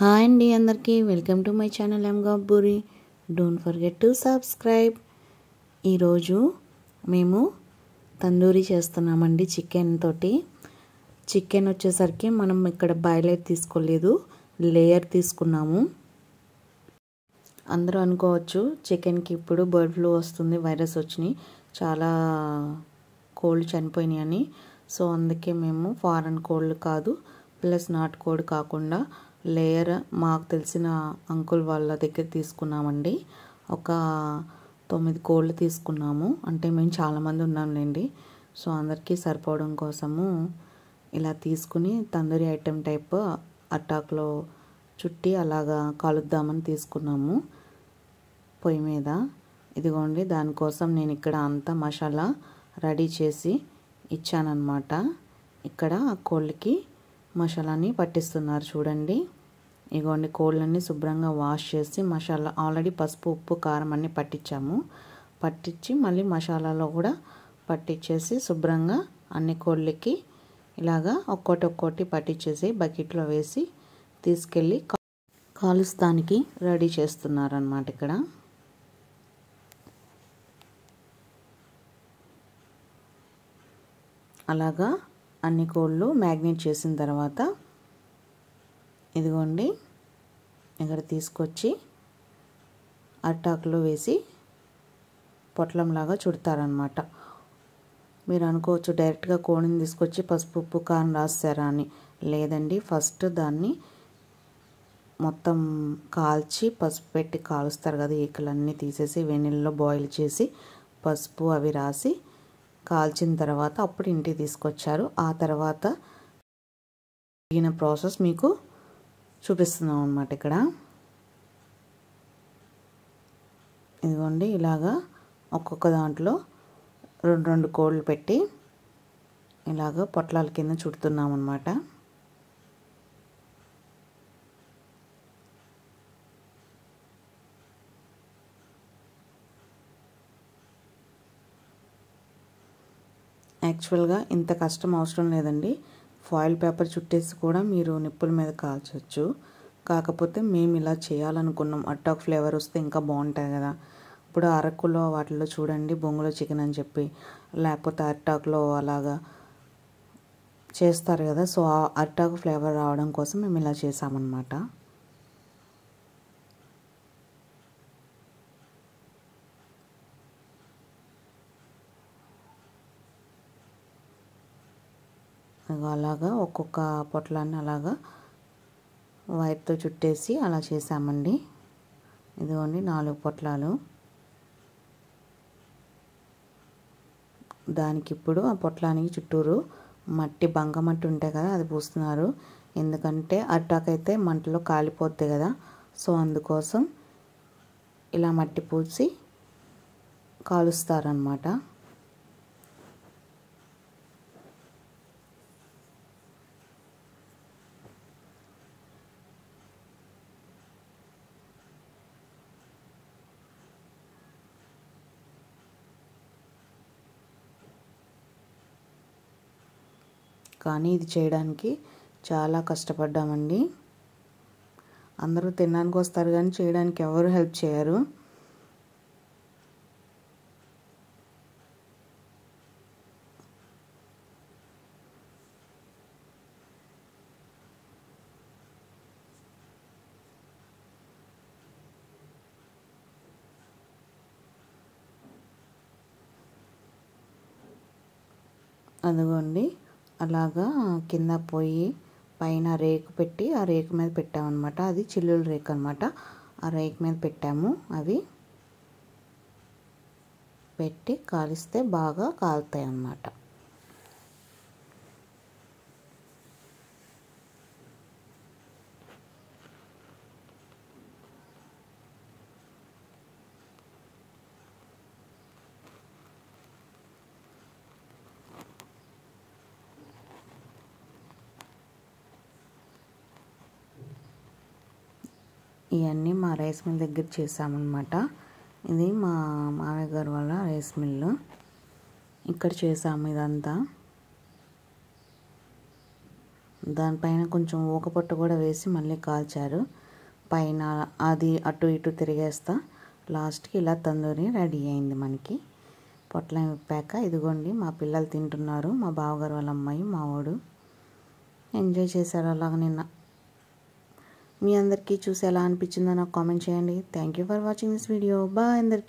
Hi అండి అందరికీ welcome to my channel M Gabburi. Don't forget to subscribe. ఈరోజు మేము తందూరి చేస్తున్నామండి చికెన్ తోటి. చికెన్ వచ్చేసరికి మనం ఇక్కడ బాయిలర్ తీసుకోలేదు, లేయర్ తీసుకున్నాము. అందరూ అనుకోవచ్చు చికెన్కి ఇప్పుడు బర్డ్ ఫ్లూ వస్తుంది, వైరస్ వచ్చినాయి, చాలా కోళ్ళు చనిపోయినాయి అని. సో అందుకే మేము ఫారెన్ కోళ్ళు కాదు ప్లస్ నాటుకోడి కాకుండా లేయర్ మాకు తెలిసిన అంకుల్ వాళ్ళ దగ్గర తీసుకున్నామండి. ఒక 9 కోళ్ళు తీసుకున్నాము. అంటే మేము చాలామంది ఉన్నాంలేండి. సో అందరికీ సరిపోవడం కోసము ఇలా తీసుకుని తందూరి ఐటెం టైప్ అట్టాకులో చుట్టి అలాగా కాలుద్దామని తీసుకున్నాము పొయ్యి మీద. ఇదిగోండి, దానికోసం నేను ఇక్కడ అంతా మసాలా రెడీ చేసి ఇచ్చానన్నమాట. ఇక్కడ ఆ కోళ్ళకి మసాలాని పట్టిస్తున్నారు చూడండి. ఇగోండి, కోళ్ళన్నీ శుభ్రంగా వాష్ చేసి మసాలా ఆల్రెడీ పసుపు ఉప్పు కారం అన్నీ పట్టించాము. పట్టించి మళ్ళీ మసాలాలో కూడా పట్టించేసి శుభ్రంగా అన్ని కోళ్ళకి ఇలాగా ఒక్కొక్కటి పట్టించేసి బకెట్లో వేసి తీసుకెళ్ళి కాలుస్తానికి రెడీ చేస్తున్నారన్నమాట. ఇక్కడ అలాగా అన్ని కోళ్ళు మ్యాగ్నేట్ చేసిన తర్వాత ఇదిగోండి ఇక్కడ తీసుకొచ్చి అట్టాకులో వేసి పొట్లంలాగా చుడతారనమాట. మీరు అనుకోవచ్చు డైరెక్ట్గా కోడిని తీసుకొచ్చి పసుపు ఉప్పు కారం రాస్తారా అని. లేదండి, ఫస్ట్ దాన్ని మొత్తం కాల్చి పసుపు పెట్టి కాలుస్తారు కదా, ఈకలన్నీ తీసేసి వెన్నెల్లో బాయిల్ చేసి పసుపు అవి రాసి కాల్చిన తర్వాత అప్పుడు ఇంటికి తీసుకొచ్చారు. ఆ తర్వాత జరిగిన ప్రాసెస్ మీకు చూపిస్తున్నాం అన్నమాట. ఇక్కడ ఇదిగోండి, ఇలాగా ఒక్కొక్క దాంట్లో రెండు కోళ్ళు పెట్టి ఇలాగ పొట్లాల కింద చుడుతున్నాం అన్నమాట. యాక్చువల్గా ఇంత కష్టం అవసరం లేదండి. ఫాయిల్ పేపర్ చుట్టేసి కూడా మీరు నిప్పుల మీద కాల్చవచ్చు. కాకపోతే మేము ఇలా చేయాలనుకున్నాం. అట్టాకు ఫ్లేవర్ వస్తే ఇంకా బాగుంటుంది కదా. ఇప్పుడు అరకులో వాటిలో చూడండి బొంగులో చికెన్ అని చెప్పి, లేకపోతే అట్టాకులో అలాగా చేస్తారు కదా. సో ఆ అట్టాకు ఫ్లేవర్ రావడం కోసం మేము ఇలా చేసామన్నమాట. అలాగా ఒక్కొక్క పొట్లాన్ని అలాగా వైర్తో చుట్టేసి అలా చేసామండి. ఇదిగోండి 4 పొట్లాలు. దానికి ఇప్పుడు ఆ పొట్లానికి చుట్టూరు మట్టి, బంకమట్టి ఉంటాయి కదా, అది పూస్తున్నారు. ఎందుకంటే అట్టాకైతే మంటలో కాలిపోద్ది కదా. సో అందుకోసం ఇలా మట్టి పూసి కాలుస్తారనమాట. కానీ ఇది చేయడానికి చాలా కష్టపడ్డామండి. అందరూ తినడానికి వస్తారు కానీ చేయడానికి ఎవరు హెల్ప్ చేయరు. అదిగోండి, అలాగా కింద పొయ్యి పైన రేకు పెట్టి ఆ రేకు మీద పెట్టామన్నమాట. అది చిల్లుల రేకు అనమాట. ఆ రేకు మీద పెట్టాము. అవి పెట్టి కాలిస్తే బాగా కాలుతాయి అన్నమాట. ఇవన్నీ మా రైస్ మిల్ దగ్గర చేసామన్నమాట. ఇది మా మామయ్య గారు వాళ్ళ రైస్ మిల్లు. ఇక్కడ చేసాము ఇదంతా. దానిపైన కొంచెం ఊకపొట్టు కూడా వేసి మళ్ళీ కాల్చారు. పైన అది అటు ఇటు తిరిగేస్తా లాస్ట్కి ఇలా తందూరి రెడీ అయింది మనకి. పొట్లం విప్పాక ఇదిగోండి మా పిల్లలు తింటున్నారు. మా బావగారు వాళ్ళ అమ్మాయి మావాడు ఎంజాయ్ చేశారు అలాగ నిన్న. మీ అందరికీ చూసి ఎలా అనిపించిందో నాకు కామెంట్ చేయండి. Thank you for watching this video. Bye అందరికీ.